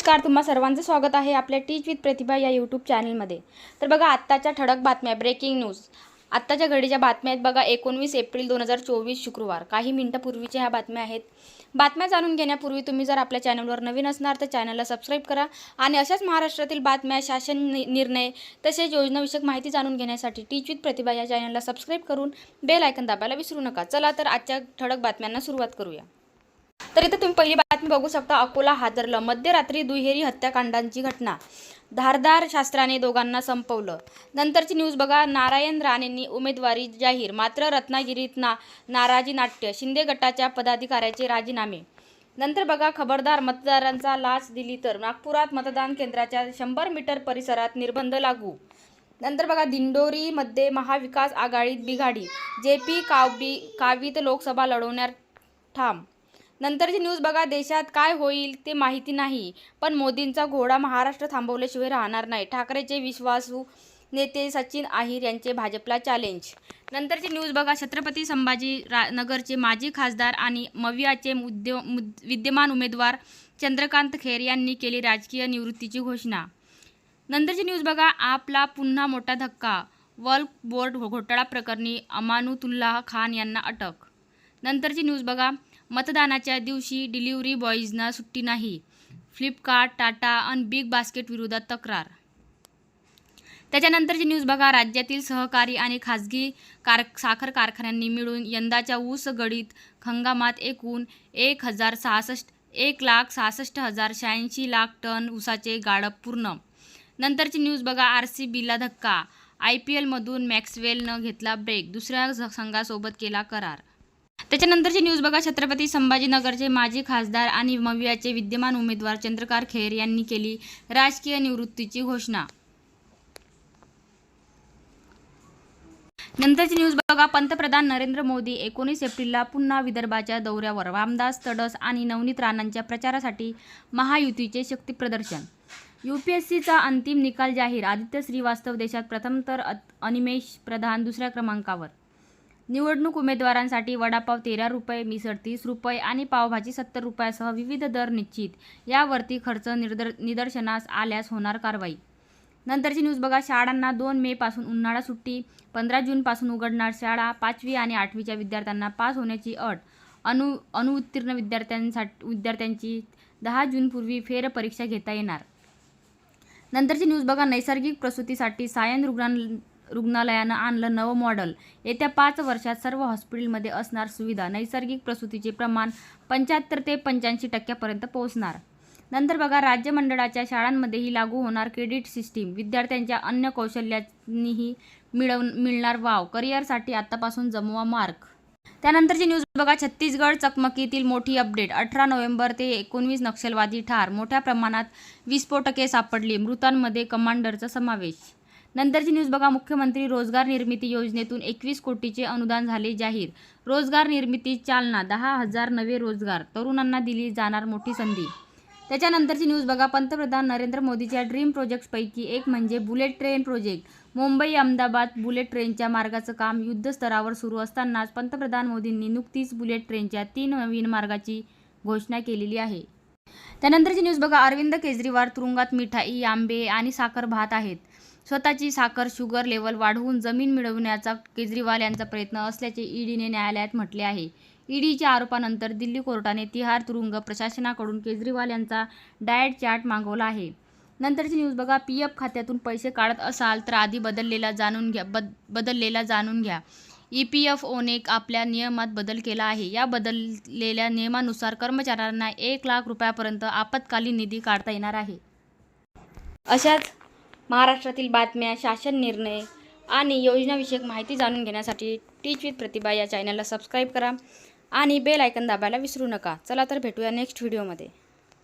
नमस्कार, तुम्हा सर्वांचं स्वागत आहे आपल्या टीच विथ प्रतिभा या यूट्यूब चॅनलमध्ये। तर बघा आत्ताच्या ठळक बातम्या, ब्रेकिंग न्यूज। आत्ताच्या घडीच्या बातम्या आहेत बघा। 19 एप्रिल 2024 शुक्रवार, काही मिनिटांपूर्वीच्या ह्या बातम्या आहेत। बातम्या जाणून घेण्यापूर्वी तुम्ही जर आपल्या चॅनलवर नवीन असणार तर चॅनलला सबस्क्राईब करा आणि अशाच महाराष्ट्रातील बातम्या, शासन निर्णय तसेच योजनाविषयक माहिती जाणून घेण्यासाठी टीच विथ प्रतिभा या चॅनलला सबस्क्राईब करून बेल आयकॉन दाबायला विसरू नका। चला तर आजच्या ठळक बातम्यांना सुरुवात करूया। तर इथे तुम्ही पहिली बातमी बघू शकता। अकोला हादरलं, मध्यरात्री दुहेरी हत्याकांडांची घटना, धारदार शस्त्राने दोघांना संपवलं। नंतरची न्यूज बघा। नारायण राणेंनी उमेदवारी जाहीर, मात्र रत्नागिरीत नाराजी नाट्य, शिंदे गटाच्या पदाधिकाऱ्याचे राजीनामे। नंतर बघा खबरदार, मतदारांचा लाच दिली तर नागपुरात मतदान केंद्राच्या 100 मीटर परिसरात निर्बंध लागू। नंतर बघा दिंडोरीमध्ये महाविकास आघाडीत बिघाडी, जेपी कावीत लोकसभा लढवणार ठाम। नंतरची न्यूज बघा। देशात काय होईल ते माहिती नाही, पण मोदींचा घोडा महाराष्ट्र थांबवल्याशिवाय राहणार नाही, ठाकरेचे विश्वासू नेते सचिन अहिर यांचे भाजपला चॅलेंज। नंतरची न्यूज बघा। छत्रपती संभाजीनगरचे माजी खासदार आणि मविआचे विद्यमान उमेदवार चंद्रकांत खैरे यांनी केली राजकीय निवृत्तीची घोषणा। नंतरची न्यूज बघा। आपला पुन्हा मोठा धक्का, वक्फ बोर्ड घोटाळा प्रकरणी अमानुतुल्लाह खान यांना अटक। नंतरची न्यूज बघा। मतदानाच्या दिवशी डिलिव्हरी बॉईजना सुट्टी नाही, फ्लिपकार्ट, टाटा आणि बिग बास्केट विरोधात तक्रार। त्याच्यानंतरची न्यूज बघा। राज्यातील सहकारी आणि खाजगी साखर कारखान्यांनी मिळून यंदाच्या ऊस गळीत हंगामात एकूण 1,66,086 लाख टन ऊसाचे गाळप पूर्ण। नंतरची न्यूज बघा। RCBला धक्का, IPLमधून मॅक्सवेलनं घेतला ब्रेक, दुसऱ्या संघासोबत केला करार। त्याच्यानंतरची न्यूज बघा। छत्रपती संभाजीनगरचे माजी खासदार आणि मविआचे विद्यमान उमेदवार चंद्रकांत खैरे यांनी केली राजकीय निवृत्तीची घोषणा। नंतरची न्यूज बघा। पंतप्रधान नरेंद्र मोदी 19 एप्रिलला पुन्हा विदर्भाच्या दौऱ्यावर, रामदास तडस आणि नवनीत राणांच्या प्रचारासाठी महायुतीचे शक्तीप्रदर्शन। UPSCचा अंतिम निकाल जाहीर, आदित्य श्रीवास्तव देशात प्रथम तर अनिमेश प्रधान दुसऱ्या क्रमांकावर। निवडणूक उमेदवारांसाठी वडापाव 13 रुपये, मिसळ 30 रुपये आणि पावभाजी 70 रुपयासह विविध दर निश्चित, यावरती खर्च निदर्शनास आल्यास होणार कारवाई। नंतरची न्यूज बघा। शाळांना 2 मे पासून उन्हाळा सुट्टी, 15 जूनपासून उघडणार शाळा, 5वी आणि 8वीच्या विद्यार्थ्यांना पास होण्याची अट, अनुत्तीर्ण विद्यार्थ्यांची 10 जूनपूर्वी फेरपरीक्षा घेता येणार। नंतरची न्यूज बघा। नैसर्गिक प्रसूतीसाठी सायन रुग्णालयानं आणलं नवं मॉडेल, येत्या 5 वर्षात सर्व हॉस्पिटलमध्ये असणार सुविधा, नैसर्गिक प्रसूतीचे प्रमाण 75 ते 85% पोहोचणार। नंतर बघा। राज्य मंडळाच्या शाळांमध्येही लागू होणार क्रेडिट सिस्टीम, विद्यार्थ्यांच्या अन्य कौशल्यानीही मिळणार वाव, करिअरसाठी आतापासून जमवा मार्क। त्यानंतरची न्यूज बघा। छत्तीसगड चकमकीतील मोठी अपडेट, 18 नोव्हेंबर ते 19 नक्षलवादी ठार, मोठ्या प्रमाणात विस्फोटके सापडली, मृतांमध्ये कमांडरचा समावेश। नंतरची न्यूज बघा। मुख्यमंत्री रोजगार निर्मिती योजनेतून 21 कोटीचे अनुदान झाले जाहीर, रोजगार निर्मिती चालना, 10,000 नवे रोजगार, तरुणांना दिली जाणार मोठी संधी। त्याच्यानंतरची न्यूज बघा। पंतप्रधान नरेंद्र मोदींच्या ड्रीम प्रोजेक्ट्सपैकी एक म्हणजे bullet train project, Mumbai Ahmedabad bullet ट्रेनच्या मार्गाचं काम युद्धस्तरावर सुरू असतानाच पंतप्रधान मोदींनी नुकतीच बुलेट ट्रेनच्या 3 नवीन मार्गाची घोषणा केलेली आहे। त्यानंतरची न्यूज बघा। अरविंद केजरीवाल तुरुंगात, मिठाई, आंबे आणि साखर भात आहेत, स्वतःची साखर शुगर लेवल वाढवून जमीन मिळवण्याचा केजरीवाल यांचा प्रयत्न असल्याचे ईडीने न्यायालयात म्हटले आहे। ईडीच्या आरोपानंतर दिल्ली कोर्टाने तिहार तुरुंग प्रशासनाकडून केजरीवाल यांचा डाएट चार्ट मागवला आहे। नंतरची न्यूज बघा। PF खात्यातून पैसे काढत असाल तर आधी बदललेला जाणून घ्या, EPFOने आपल्या नियमात बदल केला आहे। या बदललेल्या नियमानुसार कर्मचाऱ्यांना 1 लाख रुपयापर्यंत आपत्कालीन निधी काढता येणार आहे। अशाच महाराष्ट्रातील बातम्या, शासन निर्णय आणि योजनाविषयक माहिती जाणून घेण्यासाठी टीच विथ प्रतिभा या चॅनलला सबस्क्राईब करा आणि बेल आयकॉन दाबायला विसरू नका। चला तर भेटूया नेक्स्ट व्हिडिओमध्ये।